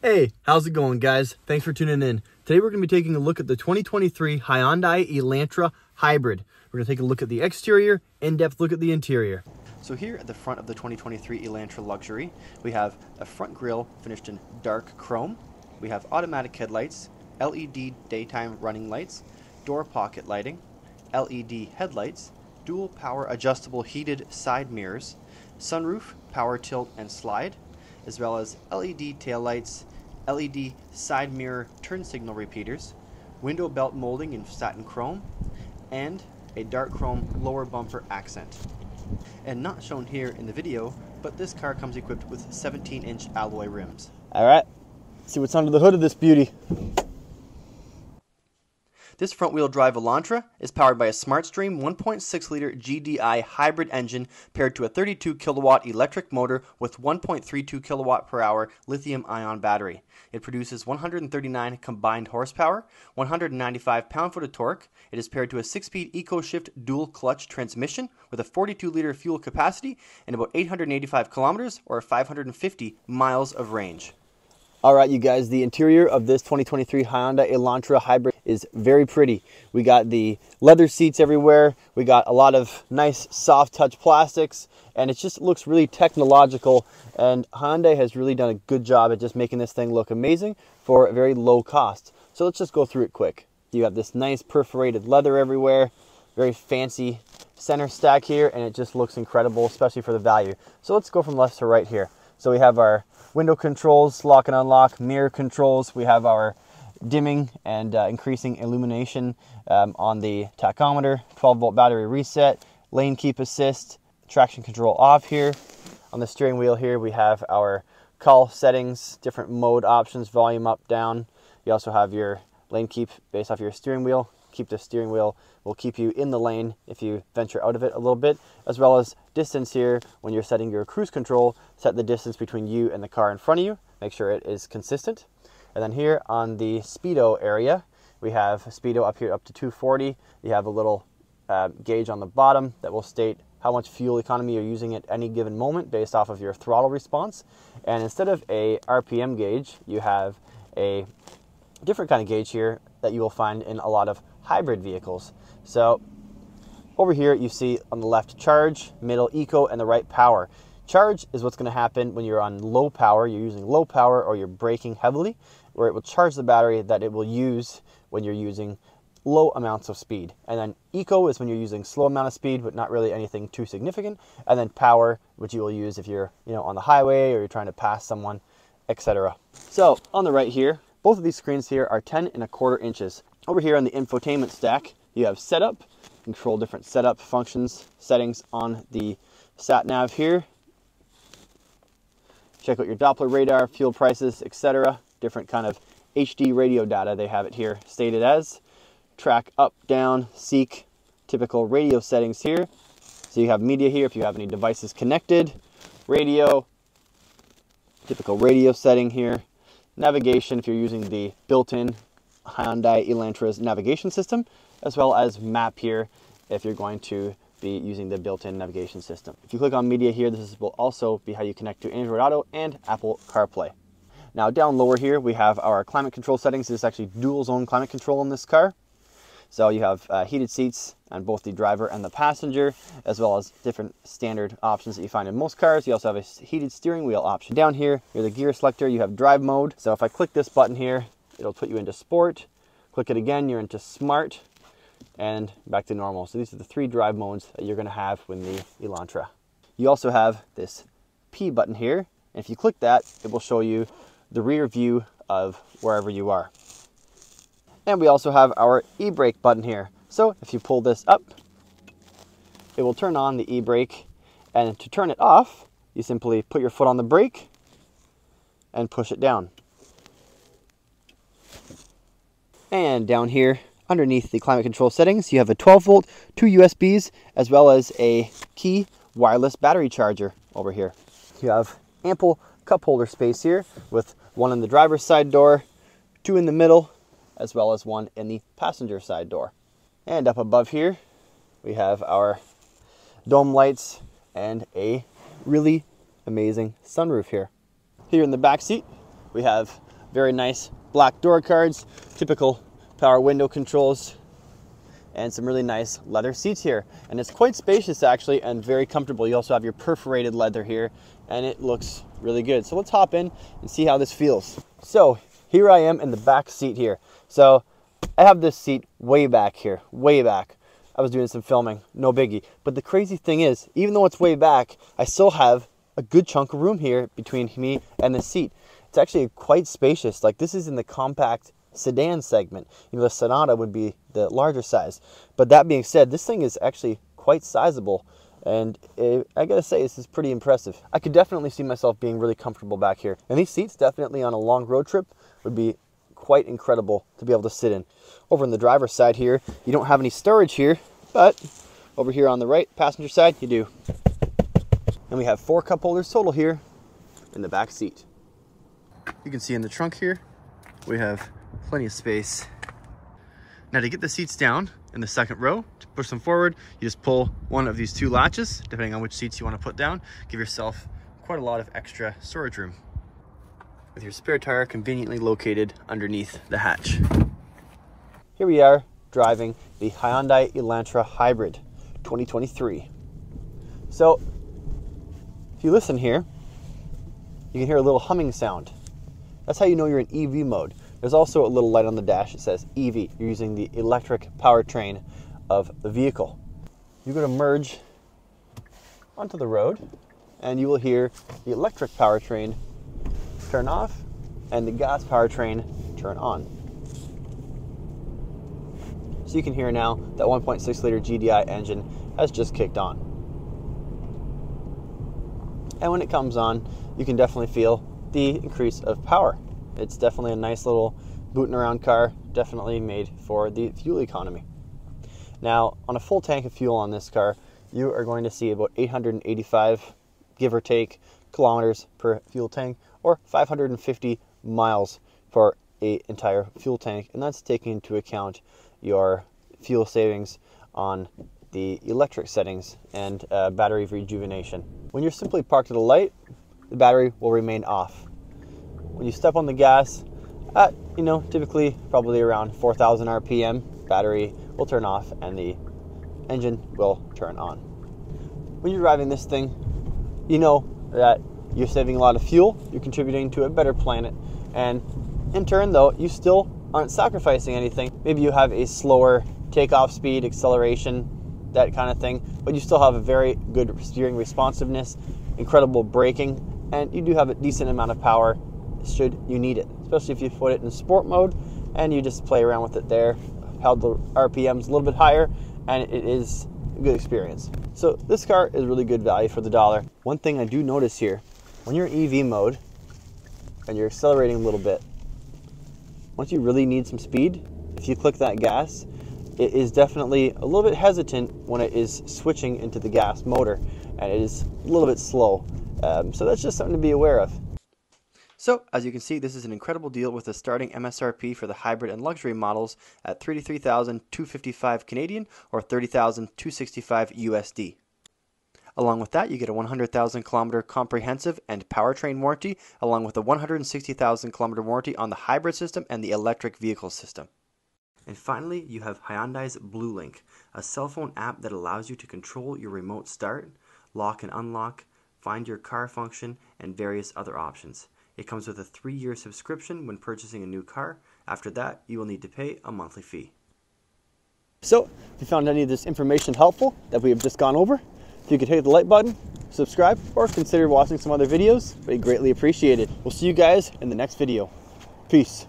Hey, how's it going, guys? Thanks for tuning in. Today we're going to be taking a look at the 2023 Hyundai Elantra Hybrid. We're going to take a look at the exterior, in-depth look at the interior. So here at the front of the 2023 Elantra Luxury, we have a front grille finished in dark chrome. We have automatic headlights, LED daytime running lights, door pocket lighting, LED headlights, dual power adjustable heated side mirrors, sunroof, power tilt and slide, as well as LED taillights, LED side mirror turn signal repeaters, window belt molding in satin chrome, and a dark chrome lower bumper accent. And not shown here in the video, but this car comes equipped with 17-inch alloy rims. All right, let's see what's under the hood of this beauty. This front-wheel drive Elantra is powered by a SmartStream 1.6-liter GDI hybrid engine paired to a 32-kilowatt electric motor with 1.32 kilowatt per hour lithium-ion battery. It produces 139 combined horsepower, 195 pound-foot of torque. It is paired to a 6-speed EcoShift dual-clutch transmission with a 42-liter fuel capacity and about 885 kilometers or 550 miles of range. All right, you guys, the interior of this 2023 Hyundai Elantra Hybrid is very pretty. We got the leather seats everywhere. We got a lot of nice soft touch plastics, and it just looks really technological. And Hyundai has really done a good job at just making this thing look amazing for a very low cost. So let's just go through it quick. You have this nice perforated leather everywhere, very fancy center stack here, and it just looks incredible, especially for the value. So let's go from left to right here. So we have our window controls, lock and unlock, mirror controls. We have our dimming and increasing illumination on the tachometer, 12-volt battery reset, lane keep assist, traction control off here. On the steering wheel here, we have our call settings, different mode options, volume up, down. You also have your lane keep based off your steering wheel. Keep the steering wheel will keep you in the lane if you venture out of it a little bit, as well as distance here. When you're setting your cruise control, set the distance between you and the car in front of you. Make sure it is consistent. And then here on the speedo area, we have speedo up here up to 240. You have a little gauge on the bottom that will state how much fuel economy you're using at any given moment based off of your throttle response. And instead of a RPM gauge, you have a different kind of gauge here that you will find in a lot of hybrid vehicles. So over here you see on the left charge, middle eco, and the right power. Charge is what's going to happen when you're on low power, you're using low power, or you're braking heavily, where it will charge the battery that it will use when you're using low amounts of speed. And then eco is when you're using slow amount of speed but not really anything too significant. And then power, which you will use if you're on the highway or you're trying to pass someone, etc. So on the right here, both of these screens here are 10.25 inches. Over here on the infotainment stack, you have setup, control different setup functions, settings on the sat nav here. Check out your Doppler radar, fuel prices, etc. Different kind of HD radio data, they have it here stated as. Track up, down, seek, typical radio settings here. So you have media here if you have any devices connected, radio, typical radio setting here. Navigation if you're using the built-in Hyundai Elantra's navigation system, as well as map here if you're going to be using the built-in navigation system. If you click on media here, this will also be how you connect to Android Auto and Apple CarPlay. Now down lower here, we have our climate control settings. This is actually dual zone climate control in this car. So you have heated seats on both the driver and the passenger, as well as different standard options that you find in most cars. You also have a heated steering wheel option. Down here, you're the gear selector, you have drive mode. So if I click this button here, it'll put you into sport. Click it again, you're into smart, and back to normal. So these are the 3 drive modes that you're gonna have with the Elantra. You also have this P button here, and if you click that, it will show you the rear view of wherever you are. And we also have our e-brake button here. So if you pull this up, it will turn on the e-brake, and to turn it off, you simply put your foot on the brake and push it down. And down here, underneath the climate control settings, you have a 12-volt, 2 USBs, as well as a key wireless battery charger over here. You have ample cup holder space here with 1 in the driver's side door, 2 in the middle, as well as 1 in the passenger side door. And up above here, we have our dome lights and a really amazing sunroof here. Here in the back seat, we have very nice black door cards, typical power window controls, and some really nice leather seats here. And it's quite spacious actually, and very comfortable. You also have your perforated leather here, and it looks really good. So let's hop in and see how this feels. So here I am in the back seat here. So I have this seat way back here, way back. I was doing some filming, no biggie. But the crazy thing is, even though it's way back, I still have a good chunk of room here between me and the seat. It's actually quite spacious. Like, this is in the compact sedan segment. You know, the Sonata would be the larger size. But that being said, this thing is actually quite sizable. And I gotta say, this is pretty impressive. I could definitely see myself being really comfortable back here. And these seats definitely on a long road trip would be quite incredible to be able to sit in. Over on the driver's side here, you don't have any storage here, but over here on the right passenger side, you do. And we have 4 cup holders total here in the back seat. You can see in the trunk here, we have plenty of space. Now to get the seats down in the second row, to push them forward, you just pull one of these 2 latches, depending on which seats you want to put down. Give yourself quite a lot of extra storage room, with your spare tire conveniently located underneath the hatch. Here we are driving the Hyundai Elantra Hybrid 2023. So if you listen here, you can hear a little humming sound. That's how you know you're in EV mode. There's also a little light on the dash that says EV. You're using the electric powertrain of the vehicle. You're going to merge onto the road, and you will hear the electric powertrain turn off and the gas powertrain turn on. So you can hear now that 1.6 liter GDI engine has just kicked on. And when it comes on, you can definitely feel the increase of power. It's definitely a nice little booting around car, definitely made for the fuel economy. Now, on a full tank of fuel on this car, you are going to see about 885, give or take, kilometers per fuel tank, or 550 miles for an entire fuel tank, and that's taking into account your fuel savings on the electric settings and battery rejuvenation. When you're simply parked at a light, the battery will remain off. When you step on the gas at, typically probably around 4,000 RPM, battery will turn off and the engine will turn on. When you're driving this thing, you know that you're saving a lot of fuel, you're contributing to a better planet, and in turn though, you still aren't sacrificing anything. Maybe you have a slower takeoff speed, acceleration, that kind of thing, but you still have a very good steering responsiveness, incredible braking, and you do have a decent amount of power should you need it, especially if you put it in sport mode and you just play around with it there, held the RPMs a little bit higher, and it is a good experience. So this car is really good value for the dollar. One thing I do notice here, when you're in EV mode and you're accelerating a little bit, once you really need some speed, if you click that gas, it is definitely a little bit hesitant when it is switching into the gas motor, and it is a little bit slow. So that's just something to be aware of. So, as you can see, this is an incredible deal with a starting MSRP for the hybrid and luxury models at $33,255 Canadian or $30,265 USD. Along with that, you get a 100,000 kilometer comprehensive and powertrain warranty, along with a 160,000 kilometer warranty on the hybrid system and the electric vehicle system. And finally, you have Hyundai's Blue Link, a cell phone app that allows you to control your remote start, lock and unlock, find your car function, and various other options. It comes with a 3-year subscription when purchasing a new car. After that, you will need to pay a monthly fee. So, if you found any of this information helpful that we have just gone over, if you could hit the like button, subscribe, or consider watching some other videos, we'd greatly appreciate it. We'll see you guys in the next video. Peace.